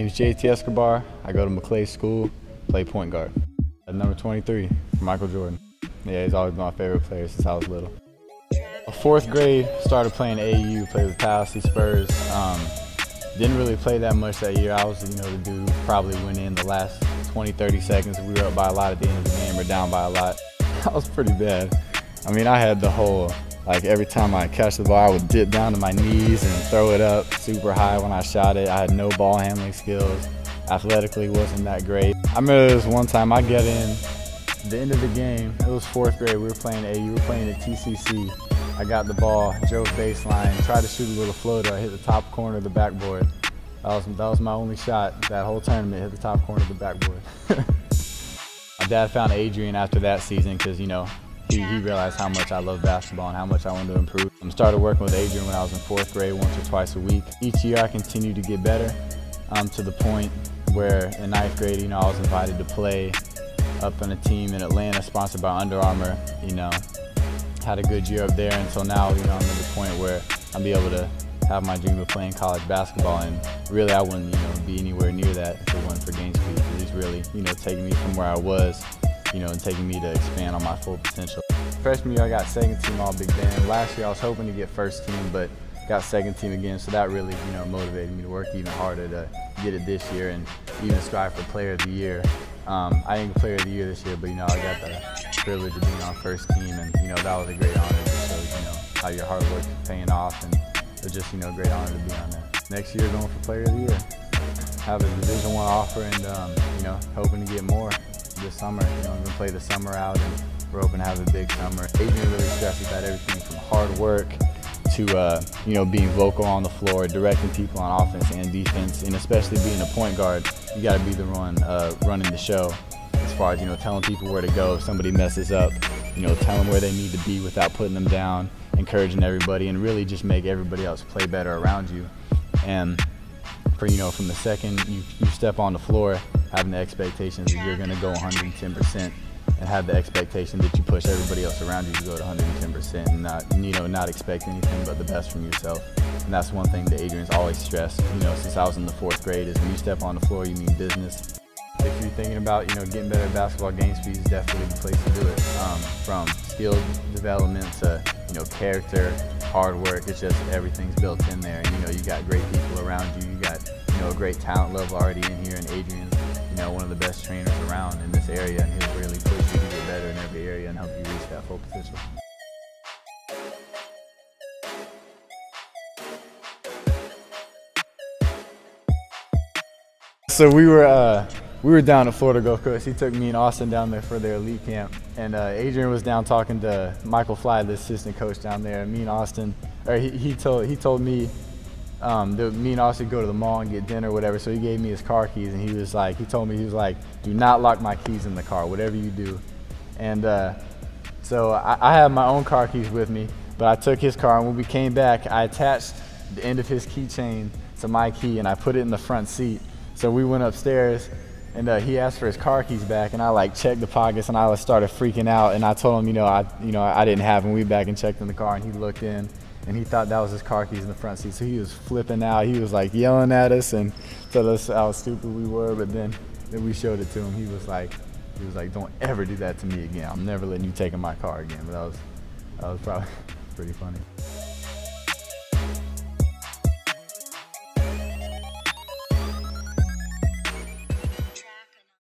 name's JT Escobar. I go to Maclay School, play point guard. At number 23, Michael Jordan. Yeah, he's always been my favorite player since I was little. Fourth grade, started playing AAU, played with Tallahassee Spurs. Didn't really play that much that year. I was, the dude probably went in the last 20, 30 seconds. We were up by a lot at the end of the game, or down by a lot. That was pretty bad. I mean, I had the whole, every time I catch the ball, I would dip down to my knees and throw it up super high when I shot it. I had no ball handling skills. Athletically wasn't that great. I remember this one time I get in, the end of the game, it was fourth grade, we were playing AAU, we were playing at TCC. I got the ball, drove baseline, tried to shoot a little floater, I hit the top corner of the backboard. That was my only shot that whole tournament, hit the top corner of the backboard. My dad found Adrian after that season because, he realized how much I love basketball and how much I wanted to improve. I started working with Adrian when I was in fourth grade, once or twice a week. Each year I continued to get better to the point where in ninth grade, I was invited to play up on a team in Atlanta sponsored by Under Armour. Had a good year up there until now, I'm at the point where I'll be able to have my dream of playing college basketball, and really I wouldn't be anywhere near that if it wasn't for GameSpeed, because he's really taking me from where I was and taking me to expand on my full potential. Freshman year I got second team all Big Band. Last year I was hoping to get first team, but got second team again, so that really motivated me to work even harder to get it this year and even strive for player of the year. I didn't get player of the year this year, but I got the privilege of being on first team, and that was a great honor. It shows how your hard work is paying off, and it's just a great honor to be on there. Next year going for player of the year. Have a Division I offer, and hoping to get more this summer. I'm going to play the summer out, and we're hoping to have a big summer. Adrian really stresses that everything from hard work to being vocal on the floor, directing people on offense and defense, and especially being a point guard, you got to be the one running the show. As far as telling people where to go if somebody messes up, tell them where they need to be without putting them down, encouraging everybody, and really just make everybody else play better around you. And from the second you step on the floor, having the expectations that you're going to go 110%, and have the expectation that you push everybody else around you to go to 110%, and not expect anything but the best from yourself. And that's one thing that Adrian's always stressed, since I was in the fourth grade, is when you step on the floor, you mean business. If you're thinking about, getting better at basketball, GameSpeed is definitely the place to do it. From skill development to, character, hard work, it's just everything's built in there. And, you got great people around you. You got, a great talent level already in here, and Adrian's, one of the best trainers around in this area, and he'll really push you to get better in every area and help you reach that full potential. So we were down at Florida Gulf Coast. He took me and Austin down there for their elite camp, and Adrian was down talking to Michael Fly, the assistant coach down there. And me and Austin, or he told me that me and Austin go to the mall and get dinner or whatever. So he gave me his car keys, and he told me, do not lock my keys in the car, whatever you do. And so I have my own car keys with me, but I took his car, and when we came back, I attached the end of his keychain to my key, and I put it in the front seat. So we went upstairs, and he asked for his car keys back, and I checked the pockets, and I started freaking out, and I told him, I didn't have them. We went back and checked in the car, and he looked in, and he thought that was his car keys in the front seat. So he was flipping out. He was yelling at us and told us how stupid we were. But then we showed it to him. He was like, don't ever do that to me again. I'm never letting you take in my car again. But that was probably pretty funny.